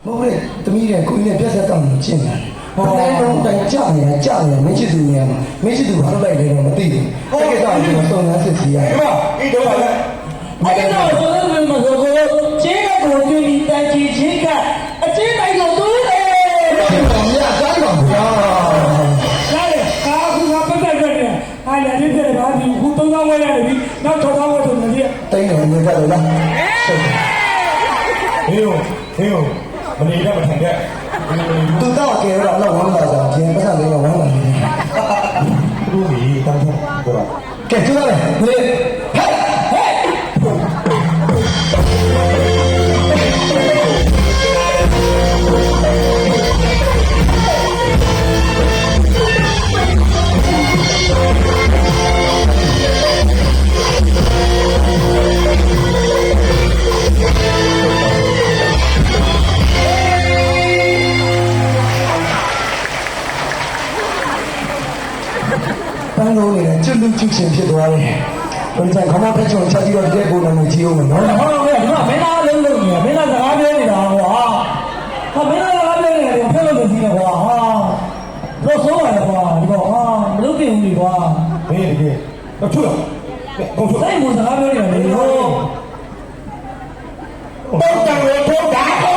ဟုတ်လေတမီးတဲ့ကိုကြီးနဲ့ပြက်ဆက်တောင်းလို့ကျင့်တယ်ဟောတော့တိုင်ကြနေမင်းချစ်သူနေရာမှာမင်းချစ်သူဘာလို့လိုက်လဲတော့မသိဘူးအဲ့ကိစ္စကိုကျွန်တော်စုံစမ်းစစ်ဆေးရတယ်ဒီမှာဒီတော့လည်းအဲ့တော့ဆိုတော့မဆိုကိုကျင်းတဲ့ကိုကျွေးပြီးတန်ကြီးချင်းကအကျင်းတိုင်းကိုတူးတယ်ဘာမြတ်တိုင်းပါဗျာကြားတယ်အခုကပတ်သက်ကြတယ်ဟာလည်းဒီပြတယ်ပါဒီခု3000ဝယ်ရတယ်ပြီနောက်6000ဝယ်တော့လည်းတိတ်တယ်နေကြတယ်လားဟုတ်တယ်ဟေးမနေတော့မထိုင်တဲ့သူတော့ကဲတော့ဝမ်းလာကြခြင်းပတ်သက်လေးကဝမ်းလာနေတယ်သူ့မိတန်းတော့ပြောကဲကျလာတယ်ဟေးတန်းလုံးနေတဲ့ကျွတ်လူကျွတ်ချင်းဖြစ်သွားတယ်။ဘယ်လိုခမဖက်ချုံချက်ပြီးတော့တဲ့ကိုယ်နဲ့ကြည့်အောင်နော်။ဟုတ်ကဲ့ဒီမှာမင်းသားလုံးလုံးနေမင်းသားစကားပြောနေတာကွာ။ဟာမင်းသားစကားပြောနေတယ်ဖက်လို့မကြည့်နဲ့ကွာ။ဟာတော့ဆိုးပါလေကွာဒီတော့ဟာမလုပ်တင်ဘူးလေကွာ။ဘေးတော့ချွတ်။ဟုတ်စိတ်မစကားပြောနေတယ်လေ။တော့တန်လို့တော့ဒါ